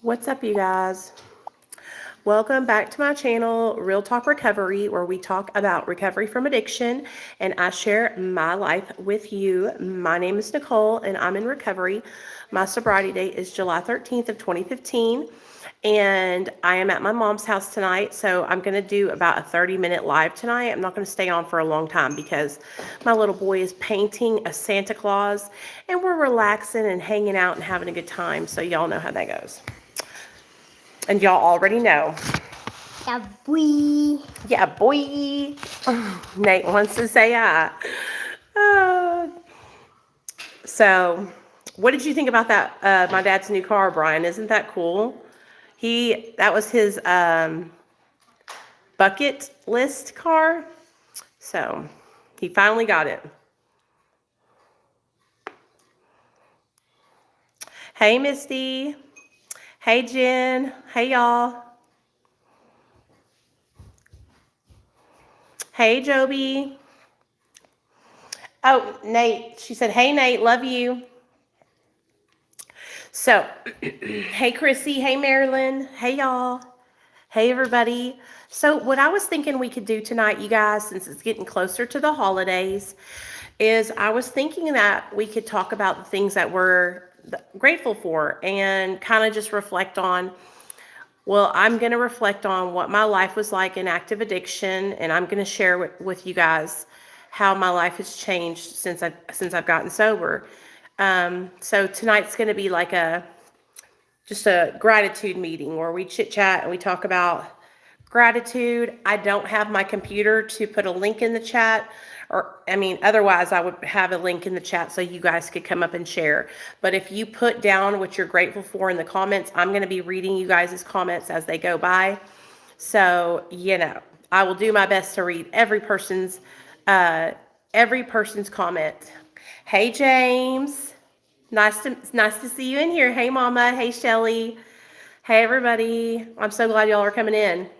What's up, you guys? Welcome back to my channel, Real Talk Recovery, where we talk about recovery from addiction and I share my life with you. My name is Nicole and I'm in recovery. My sobriety date is July 13th of 2015 and I am at my mom's house tonight, so I'm going to do about a 30-minute live tonight. I'm not going to stay on for a long time because my little boy is painting a Santa Claus and we're relaxing and hanging out and having a good time, so y'all know how that goes. And y'all already know. Yeah, boy. Yeah, boy. Nate wants to say hi. So, what did you think about that? My dad's new car, Brian. Isn't that cool? That was his bucket list car. So, he finally got it. Hey, Misty. Hey, Jen. Hey, y'all. Hey, Joby. Oh, Nate. She said, hey, Nate, love you. So, hey, Chrissy. Hey, Marilyn. Hey, y'all. Hey, everybody. So, what I was thinking we could do tonight, you guys, since it's getting closer to the holidays, is I was thinking that we could talk about the things that we're grateful for and kind of just reflect on. Well, I'm going to reflect on what my life was like in active addiction, and I'm going to share with you guys how my life has changed since I've gotten sober. So tonight's going to be like just a gratitude meeting where we chit chat and we talk about gratitude. I don't have my computer to put a link in the chat, otherwise I would have a link in the chat so you guys could come up and share. But if you put down what you're grateful for in the comments, I'm going to be reading you guys' comments as they go by. So, I will do my best to read every person's comment. Hey, James. Nice to see you in here. Hey, Mama. Hey, Shelly. Hey, everybody. I'm so glad y'all are coming in.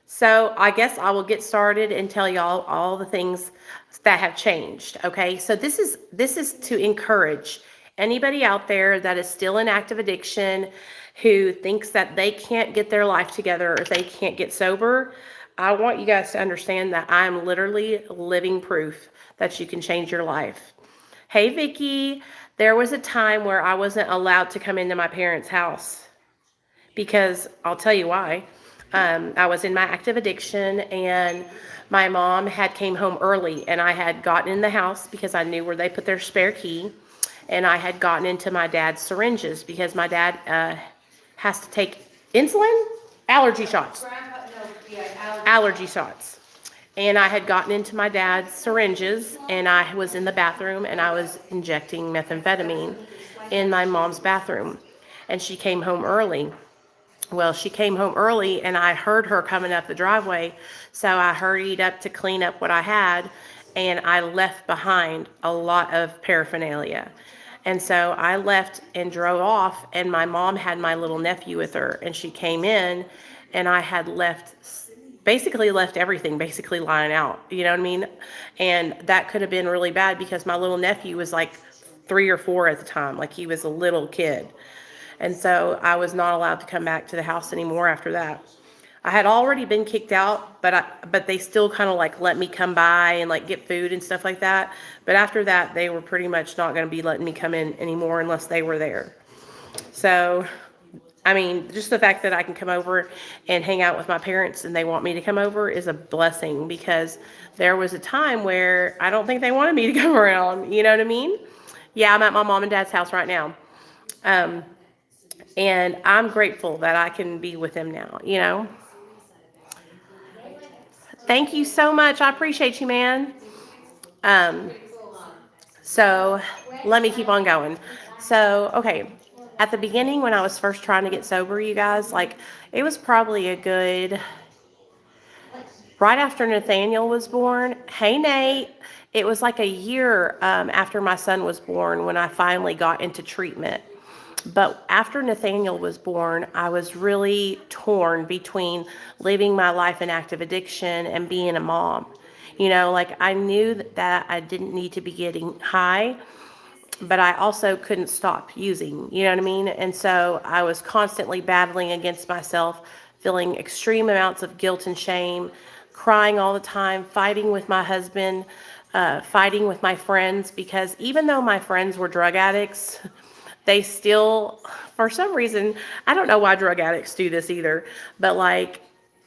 So I guess I will get started and tell y'all all the things that have changed. Okay, so this is to encourage anybody out there that is still in active addiction, who thinks that they can't get their life together or they can't get sober. I want you guys to understand that I'm literally living proof that you can change your life. Hey, Vicky. There was a time where I wasn't allowed to come into my parents' house because I'll tell you why. I was in my active addiction and my mom had came home early and I had gotten in the house because I knew where they put their spare key, and I had gotten into my dad's syringes because my dad has to take insulin, allergy shots. Allergy shots. And I had gotten into my dad's syringes and I was in the bathroom and I was injecting methamphetamine in my mom's bathroom, and she came home early. Well, she came home early and I heard her coming up the driveway, so I hurried up to clean up what I had, and I left behind a lot of paraphernalia. And so I left and drove off, and my mom had my little nephew with her, and she came in and I had left everything lying out, you know what I mean? And that could have been really bad because my little nephew was like 3 or 4 at the time, like he was a little kid. And so I was not allowed to come back to the house anymore after that. I had already been kicked out, but they still kind of like let me come by and like get food and stuff like that. But after that, they were pretty much not going to be letting me come in anymore unless they were there. So, just the fact that I can come over and hang out with my parents and they want me to come over is a blessing, because there was a time where I don't think they wanted me to come around. You know what I mean? Yeah, I'm at my mom and dad's house right now. And I'm grateful that I can be with them now, Thank you so much. I appreciate you, man. So let me keep on going. So, okay. At the beginning, when I was first trying to get sober, you guys, it was probably a good, right after Nathaniel was born. Hey, Nate. It was like a year after my son was born when I finally got into treatment. But after Nathaniel was born, I was really torn between living my life in active addiction and being a mom. I knew that I didn't need to be getting high, but I also couldn't stop using, you know what I mean? And so I was constantly battling against myself, feeling extreme amounts of guilt and shame, crying all the time, fighting with my husband, fighting with my friends, because even though my friends were drug addicts, they still, for some reason, I don't know why drug addicts do this either, but like,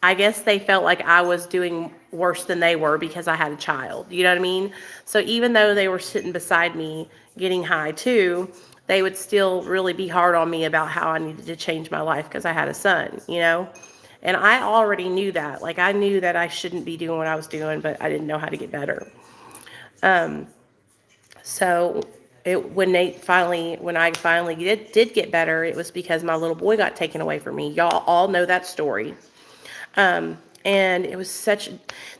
I guess they felt like I was doing worse than they were because I had a child. You know what I mean? So even though they were sitting beside me getting high too, they would still really be hard on me about how I needed to change my life because I had a son, you know? And I already knew that. Like, I knew that I shouldn't be doing what I was doing, but I didn't know how to get better. So when I finally did get better, it was because my little boy got taken away from me. Y'all all know that story. And it was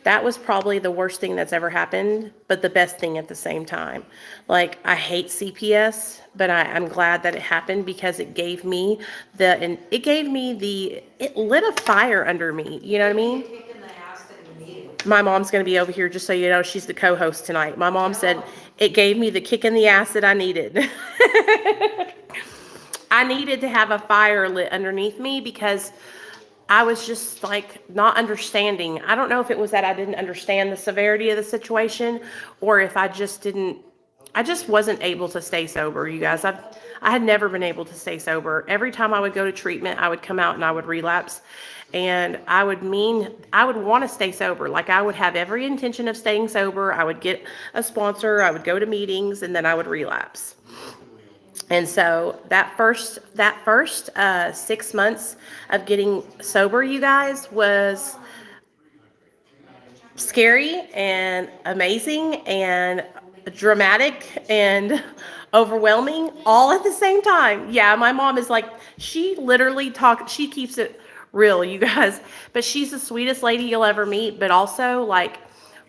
that was probably the worst thing that's ever happened, but the best thing at the same time. Like, I hate CPS, but I'm glad that it happened because it lit a fire under me. You know what I mean? My mom's going to be over here, just so you know, she's the co-host tonight. My mom said it gave me the kick in the ass that I needed. I needed to have a fire lit underneath me because I was just like not understanding. I don't know if it was that I didn't understand the severity of the situation, or if I just wasn't able to stay sober, you guys. I had never been able to stay sober. Every time I would go to treatment, I would come out and I would relapse. And I would want to stay sober. Like, I would have every intention of staying sober. I would get a sponsor, I would go to meetings, and then I would relapse. And so that first 6 months of getting sober, you guys, was scary and amazing and dramatic and overwhelming all at the same time. Yeah, my mom is like, she keeps it real, you guys, but she's the sweetest lady you'll ever meet. But also, like,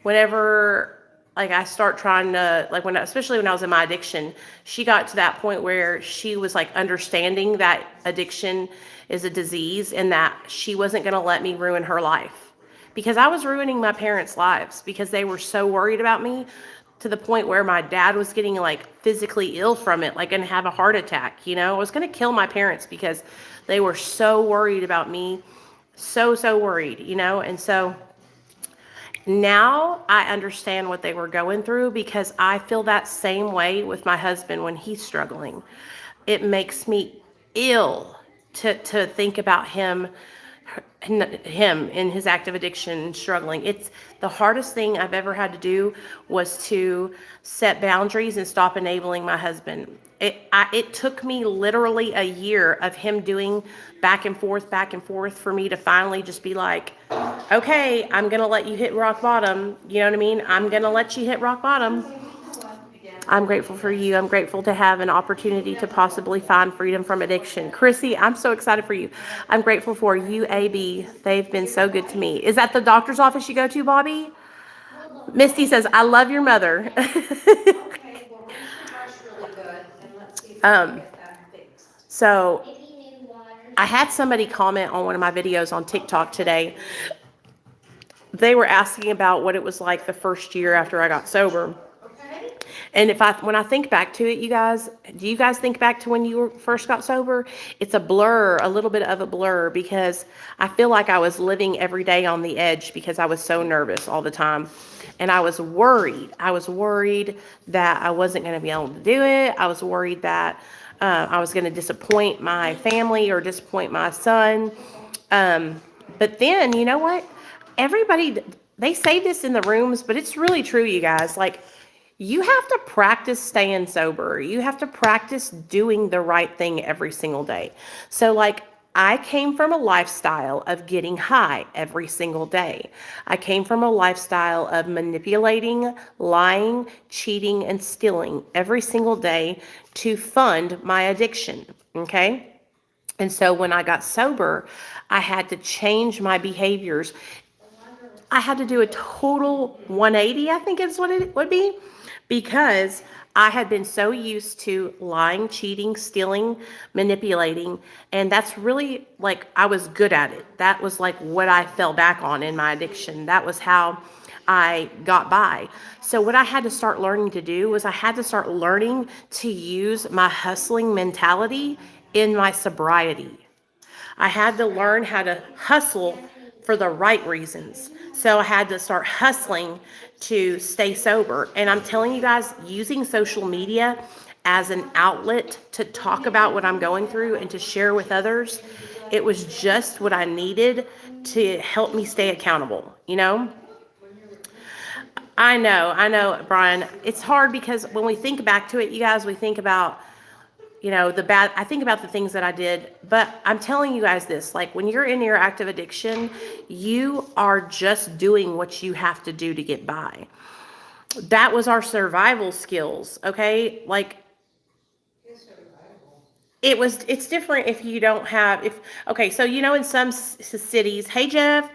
whenever like I start trying to, like, especially when I was in my addiction, she got to that point where she was like understanding that addiction is a disease and that she wasn't going to let me ruin her life, because I was ruining my parents' lives because they were so worried about me, to the point where my dad was getting like physically ill from it, like gonna have a heart attack, you know. I was gonna kill my parents because they were so worried about me, so worried, you know. And so now I understand what they were going through, because I feel that same way with my husband when he's struggling. It makes me ill to think about him in his active addiction struggling. It's the hardest thing I've ever had to do, was to set boundaries and stop enabling my husband. It took me literally a year of him doing back and forth for me to finally just be like, okay, I'm gonna let you hit rock bottom. You know what I mean? I'm gonna let you hit rock bottom. I'm grateful for you. I'm grateful to have an opportunity to possibly find freedom from addiction. Chrissy, I'm so excited for you. I'm grateful for UAB. They've been so good to me. Is that the doctor's office you go to, Bobby? Misty says, I love your mother. So I had somebody comment on one of my videos on TikTok today. They were asking about what it was like the first year after I got sober. And when I think back to it, you guys, do you guys think back to when you first got sober? It's a blur, a little bit of a blur, because I feel like I was living every day on the edge because I was so nervous all the time. And I was worried. I was worried that I wasn't going to be able to do it. I was worried that I was going to disappoint my family or disappoint my son. But then, you know what? Everybody, they say this in the rooms, but it's really true, you guys. Like, you have to practice staying sober. You have to practice doing the right thing every single day. So, like, I came from a lifestyle of getting high every single day. I came from a lifestyle of manipulating, lying, cheating, and stealing every single day to fund my addiction, okay? And so when I got sober, I had to change my behaviors. I had to do a total 180, I think is what it would be, because I had been so used to lying, cheating, stealing, manipulating, and that's really, like, I was good at it. That was like what I fell back on in my addiction. That was how I got by. So what I had to start learning to do was I had to start learning to use my hustling mentality in my sobriety. I had to learn how to hustle for the right reasons. So I had to start hustling to stay sober. And I'm telling you guys, using social media as an outlet to talk about what I'm going through and to share with others, it was just what I needed to help me stay accountable, you know? I know, Brian. It's hard because when we think back to it, you guys, we think about, I think about the things that I did, but I'm telling you guys this, like when you're in your active addiction, you are just doing what you have to do to get by. That was our survival skills, okay? Like it's different if you don't have, okay, so in some cities, hey Jeff,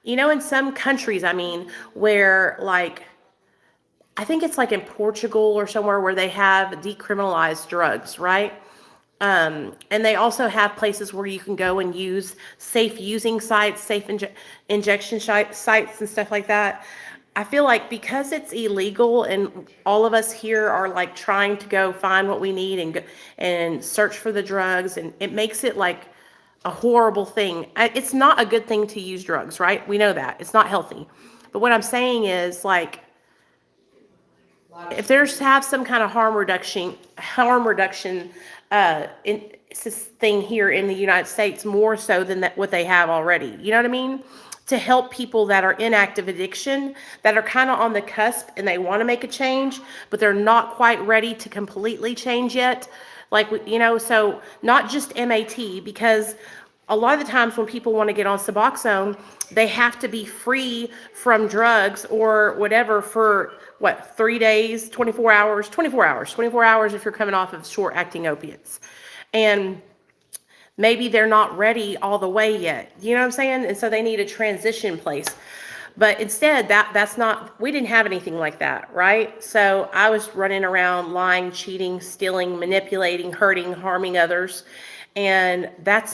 in some countries, I mean, where like, I think it's like in Portugal or somewhere where they have decriminalized drugs, right? And they also have places where you can go and use safe using sites, safe injection sites and stuff like that. I feel like because it's illegal and all of us here are like trying to go find what we need and search for the drugs, and it makes it like a horrible thing. It's not a good thing to use drugs, right? We know that. It's not healthy. But what I'm saying is like, if there's have some kind of harm reduction in this thing here in the United States, more so than what they have already. You know what I mean? To help people that are in active addiction, that are kind of on the cusp and they want to make a change, but they're not quite ready to completely change yet. Like, so not just MAT, because a lot of the times when people want to get on Suboxone, they have to be free from drugs or whatever for 3 days, 24 hours if you're coming off of short acting opiates. And maybe they're not ready all the way yet. You know what I'm saying? And so they need a transition place. But instead, that's not, we didn't have anything like that, right? So I was running around lying, cheating, stealing, manipulating, hurting, harming others. And that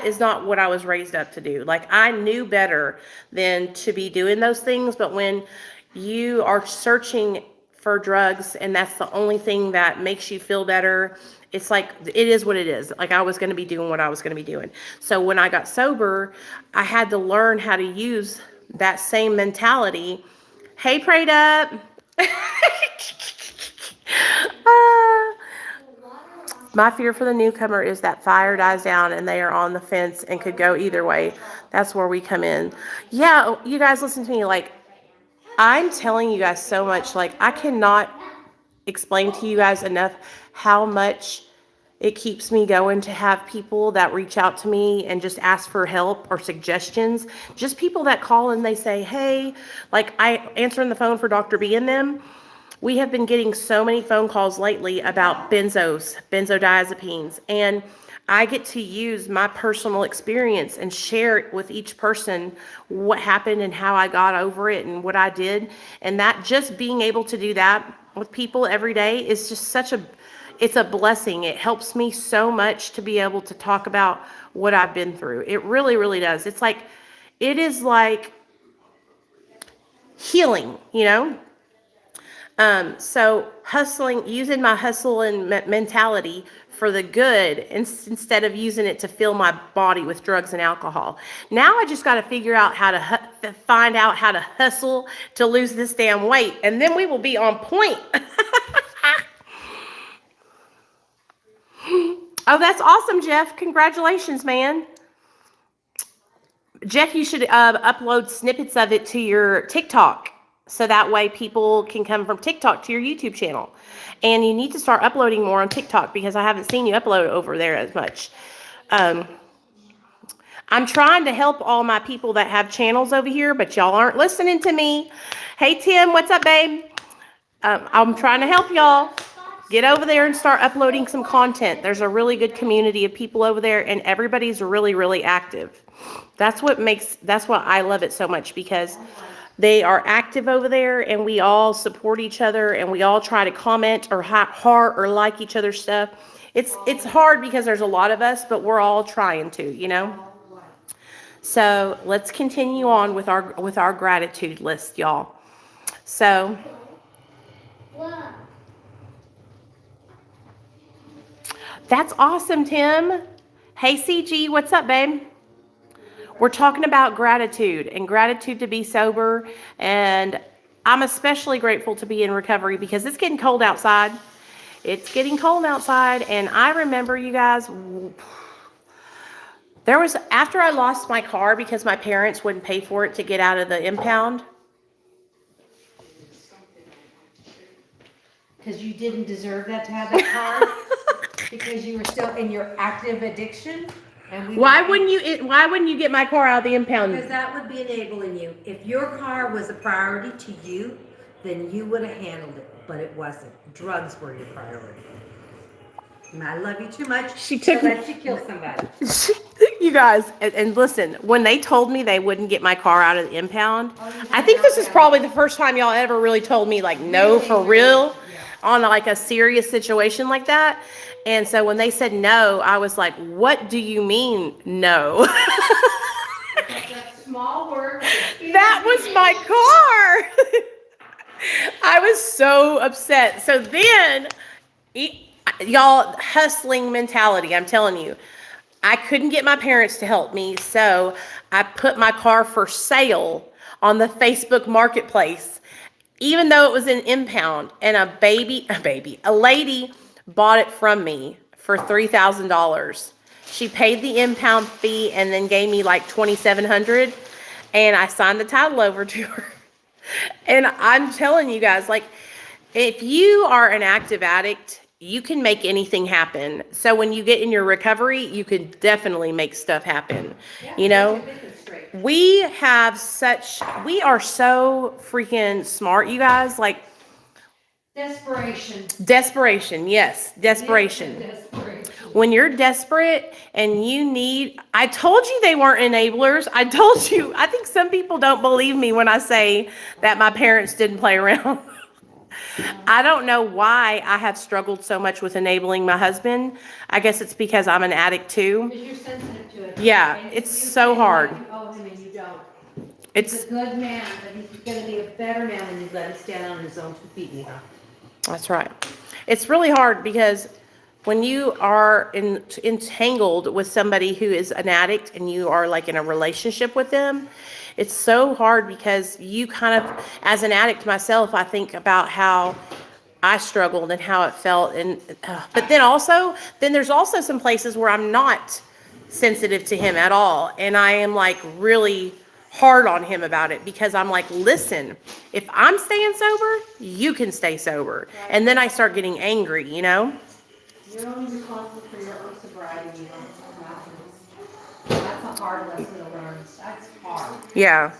is not what I was raised up to do. Like, I knew better than to be doing those things. But when you are searching for drugs and that's the only thing that makes you feel better, it's like, it is what it is. Like, I was going to be doing what I was going to be doing. So when I got sober, I had to learn how to use that same mentality. Hey, prayed up. My fear for the newcomer is that fire dies down and they are on the fence and could go either way. That's where we come in. Yeah, you guys listen to me. Like, I'm telling you guys so much. Like, I cannot explain to you guys enough how much it keeps me going to have people that reach out to me and just ask for help or suggestions. Just people that call and they say, hey, like I answering the phone for Dr. B and them. We have been getting so many phone calls lately about benzodiazepines, and I get to use my personal experience and share it with each person what happened and how I got over it and what I did. And that, just being able to do that with people every day is just it's a blessing. It helps me so much to be able to talk about what I've been through. It really, really does. It is like healing, So hustling, using my hustle and mentality for the good instead of using it to fill my body with drugs and alcohol. Now I just got to figure out how to find out how to hustle to lose this damn weight, and then we will be on point. Oh, that's awesome, Jeff. Congratulations, man. Jeff, you should upload snippets of it to your TikTok. So that way people can come from TikTok to your YouTube channel. And you need to start uploading more on TikTok because I haven't seen you upload over there as much. I'm trying to help all my people that have channels over here, but y'all aren't listening to me. Hey, Tim, what's up, babe? I'm trying to help y'all. Get over there and start uploading some content. There's a really good community of people over there, and everybody's really, really active. That's what I love it so much, because they are active over there, and we all support each other, and we all try to comment or heart or like each other's stuff. It's hard because there's a lot of us, but we're all trying to, So let's continue on with our gratitude list, y'all. So that's awesome, Tim. Hey, CG, what's up, babe? We're talking about gratitude and gratitude to be sober. And I'm especially grateful to be in recovery because it's getting cold outside. It's getting cold outside. And I remember, you guys, there was, after I lost my car because my parents wouldn't pay for it to get out of the impound. Because you didn't deserve that to have that car. Because you were still in your active addiction. And Why wouldn't you get my car out of the impound? Because that would be enabling you. If your car was a priority to you, then you would have handled it. But it wasn't. Drugs were your priority. And I love you too much She took to let you kill somebody. You guys, and listen, when they told me they wouldn't get my car out of the impound, I think this is probably the first time y'all ever really told me, like, no, for real, on like a serious situation like that. And so when they said no, I was like, what do you mean no? That small word. That was my car. I was so upset. So then, y'all, hustling mentality, I'm telling you. I couldn't get my parents to help me, so I put my car for sale on the Facebook Marketplace, even though it was an impound, and a lady bought it from me for $3,000. She paid the impound fee and then gave me like $2,700, and I signed the title over to her. And I'm telling you guys, like, if you are an active addict, you can make anything happen. So when you get in your recovery, you can definitely make stuff happen. You know, we are so freaking smart, you guys. Like, desperation. Yes. Desperation. When you're desperate and you need, I told you they weren't enablers. I told you, I think some people don't believe me when I say that my parents didn't play around. I don't know why I have struggled so much with enabling my husband. I guess it's because I'm an addict too. Because you're sensitive to it. Yeah, it's so hard. You owe him and you don't. It's He's a good man, but he's going to be a better man when you let him stand on his own 2 feet, Nina. That's right. It's really hard because when you are entangled with somebody who is an addict and you are like in a relationship with them, it's so hard because you kind of, as an addict myself, I think about how I struggled and how it felt. And but then there's also some places where I'm not sensitive to him at all. And I am like really hard on him about it because I'm like, listen, if I'm staying sober, you can stay sober. And then I start getting angry, you know? You're only responsible for your own sobriety. That's a hard lesson to learn. That's hard. Yeah.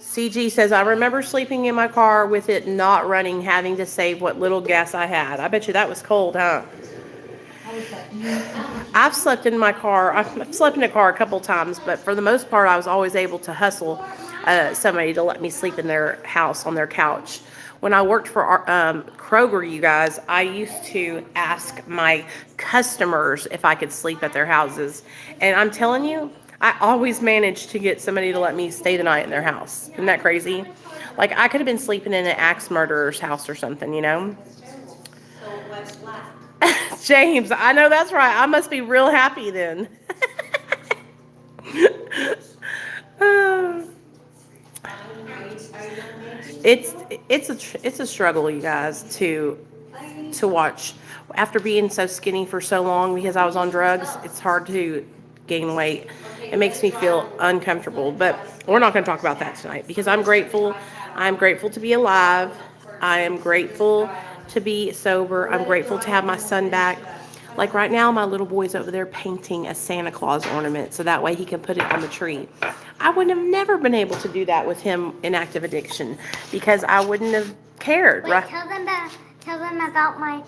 CG says, I remember sleeping in my car with it not running, having to save what little gas I had. I bet you that was cold, huh? I've slept in my car. I've slept in a car a couple times, but for the most part, I was always able to hustle somebody to let me sleep in their house on their couch. When I worked for Kroger, you guys, I used to ask my customers if I could sleep at their houses. And I'm telling you, I always managed to get somebody to let me stay the night in their house. Isn't that crazy? Like, I could have been sleeping in an axe murderer's house or something, you know? So what's left? James, I know that's right. I must be real happy then. It's a struggle, you guys, to watch. After being so skinny for so long because I was on drugs, it's hard to gain weight. It makes me feel uncomfortable, but we're not going to talk about that tonight because I'm grateful. I'm grateful to be alive. I am grateful to be sober. I'm grateful to have my son back. Like right now, my little boy's over there painting a Santa Claus ornament so that way he can put it on the tree. I would have never been able to do that with him in active addiction because I wouldn't have cared, Wait, right? tell them about my...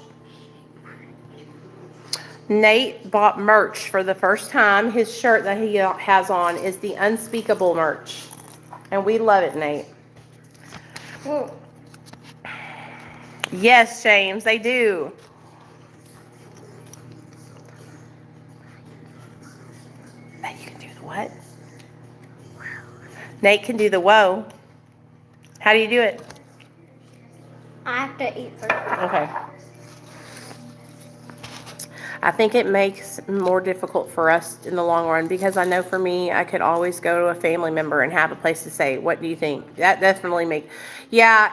Nate bought merch for the first time. His shirt that he has on is the Unspeakable merch. And we love it, Nate. Yes, James, they do. That you can do the what? Nate can do the whoa. How do you do it? I have to eat first. Okay. I think it makes it more difficult for us in the long run because I know for me, I could always go to a family member and have a place to say, what do you think? That definitely yeah.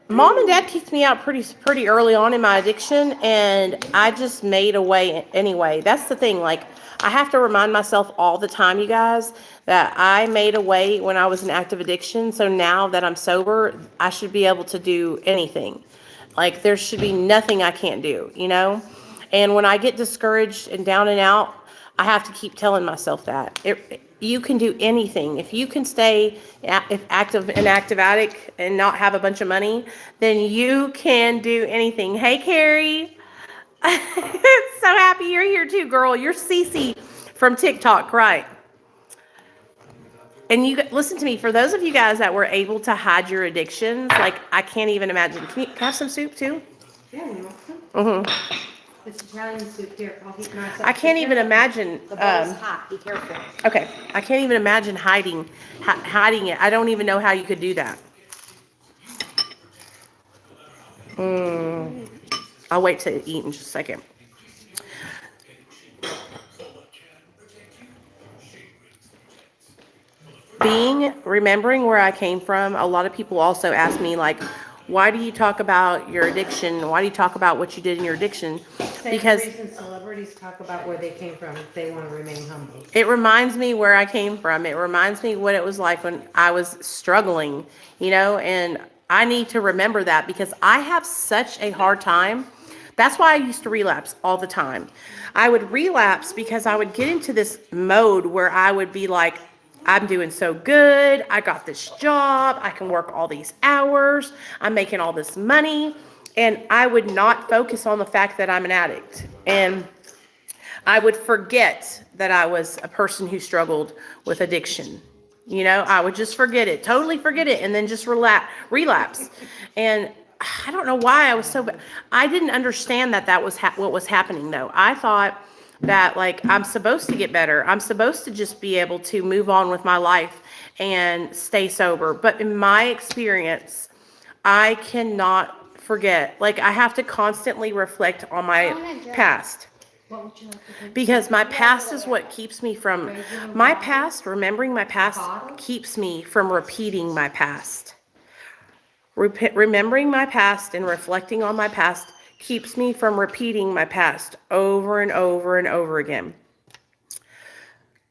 Mom and Dad kicked me out pretty early on in my addiction, and I just made a way anyway. That's the thing. Like, I have to remind myself all the time, you guys, that I made a way when I was in active addiction. So now that I'm sober, I should be able to do anything. Like, there should be nothing I can't do, you know? And when I get discouraged and down and out, I have to keep telling myself that. You can do anything. If you can stay an active addict and not have a bunch of money, then you can do anything. Hey, Carrie. So happy you're here too, girl. You're Cece from TikTok, right? And you listen to me. For those of you guys that were able to hide your addictions, like I can't even imagine. Can I have some soup too? Yeah, you want some? Mm-hmm. It's Italian soup here. I'll heat myself. I can't even imagine. The bowl's hot. Be careful. Okay, I can't even imagine hiding it. I don't even know how you could do that. I'll wait to eat in just a second. Remembering where I came from, a lot of people also ask me, like, why do you talk about your addiction? Why do you talk about what you did in your addiction? Because Same reason celebrities talk about where they came from if they want to remain humble. it reminds me where I came from. It reminds me what it was like when I was struggling, you know, and I need to remember that because I have such a hard time. That's why I used to relapse all the time. I would relapse because I would get into this mode where I would be like, I'm doing so good. I got this job. I can work all these hours. I'm making all this money. And I would not focus on the fact that I'm an addict. And I would forget that I was a person who struggled with addiction. You know, I would just forget it, totally forget it, and then just relapse. And I don't know why I was so bad. I didn't understand that was what was happening, though. I thought that, like, I'm supposed to get better. I'm supposed to just be able to move on with my life and stay sober. But in my experience, I cannot forget. Like, I have to constantly reflect on my past. What would you like to drink? Because my past is what keeps me from, remembering my past keeps me from repeating my past. Remembering my past and reflecting on my past keeps me from repeating my past over and over and over again.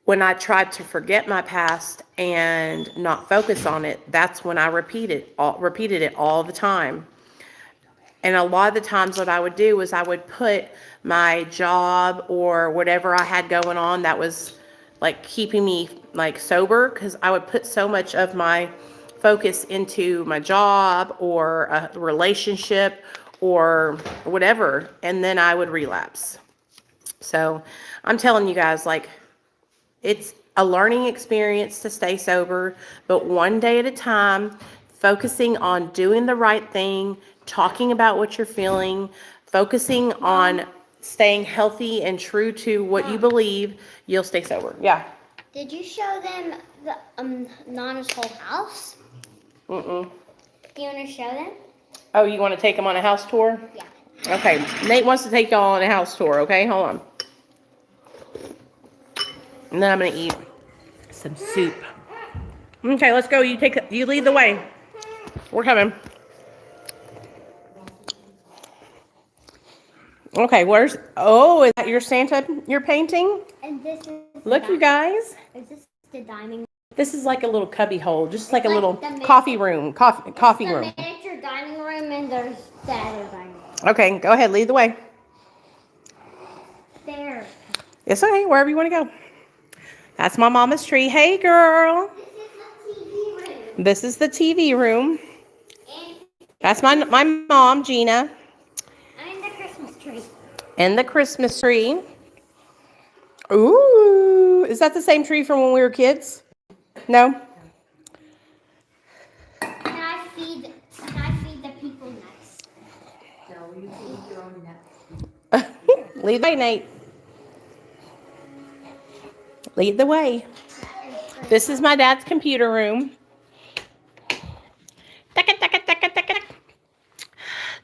When I tried to forget my past and not focus on it, that's when I repeated it all the time. And a lot of the times what I would do was I would put my job or whatever I had going on that was like keeping me like sober, because I would put so much of my focus into my job or a relationship or whatever, and then I would relapse. So I'm telling you guys, like, it's a learning experience to stay sober, but one day at a time, focusing on doing the right thing, talking about what you're feeling, focusing on staying healthy and true to what you believe, you'll stay sober. Yeah. Did you show them the Nana's whole house? Mm-mm. Do you want to show them? Oh, you want to take them on a house tour? Yeah. Okay. Nate wants to take y'all on a house tour, okay? Hold on. And then I'm going to eat some soup. Okay, let's go. You lead the way. We're coming. Okay, is that your Santa you're painting? And this is Look, you guys. Is this the dining? This is like a little cubby hole, just like a like little the coffee room, coffee the room. miniature dining room, and there's the other dining room. Okay, go ahead, lead the way. There. It's okay, wherever you want to go. That's my mama's tree. Hey, girl. This is the TV room. This is the TV room. And That's my mom, Gina. I'm the Christmas tree. And the Christmas tree. Ooh, is that the same tree from when we were kids? No? Can I feed the people nuts? No, you can eat your own nuts. Lead the way, Nate. Lead the way. This is my dad's computer room.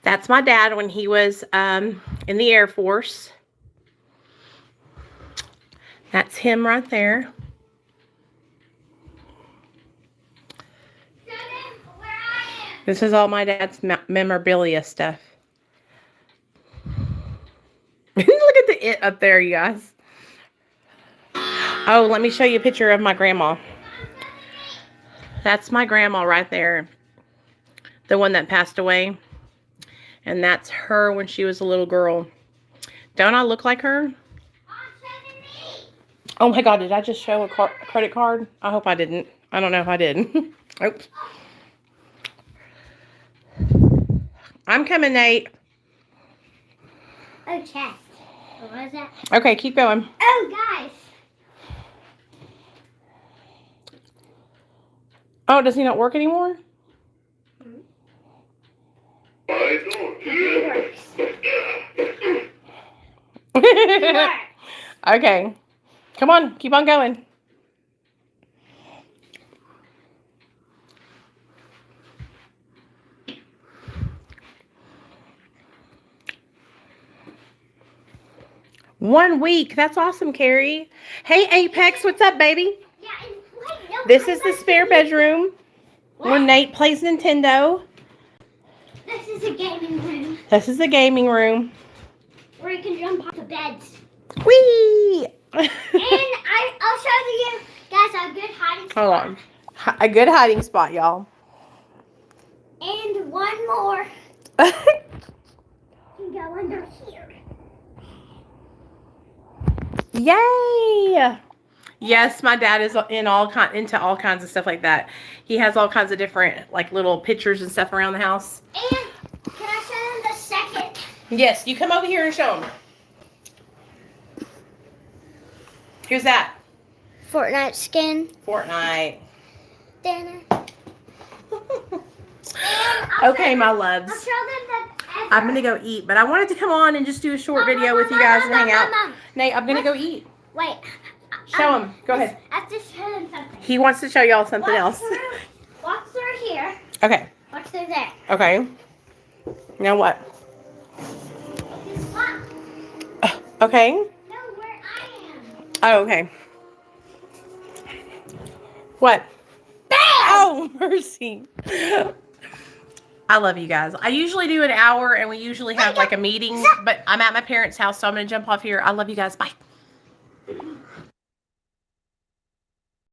That's my dad when he was in the Air Force. That's him right there. This is all my dad's memorabilia stuff. Look at the it up there, you guys. Oh, let me show you a picture of my grandma. That's my grandma right there. The one that passed away. And that's her when she was a little girl. Don't I look like her? Oh my God, did I just show a credit card? I hope I didn't. I don't know if I did. Oops. I'm coming, Nate. Oh, chest. What was that? Okay, keep going. Oh, guys. Oh, does he not work anymore? It works. Okay. Come on, keep on going. One week. That's awesome, Carrie. Hey, Apex, what's up, baby? Yeah, and wait, no, This is the spare bedroom where Nate plays Nintendo. This is a gaming room This is the gaming room. where you can jump off the beds. Whee! And I'll show you guys a good hiding spot. Hold on. A good hiding spot, y'all. And one more. You can go under here. Yay! Yes, my dad is into all kinds of stuff like that. He has all kinds of different like little pictures and stuff around the house. And can I show them the second? Yes, you come over here and show them. Who's that? Fortnite skin. Fortnite. Dana. Okay, my loves. I'll show them the I'm going to go eat, but I wanted to come on and just do a short video with you guys and hang out. Mom. Nate, I'm going to go eat. Wait. Show him. Go ahead. I have to show them something. He wants to show y'all something else. Walk through here. Okay. Walk through there. Okay. Now what? Just walk. Okay. No, where I am. Oh, okay. What? Bam! Oh, mercy. I love you guys. I usually do an hour and we usually have like a meeting, but I'm at my parents' house, so I'm going to jump off here. I love you guys. Bye.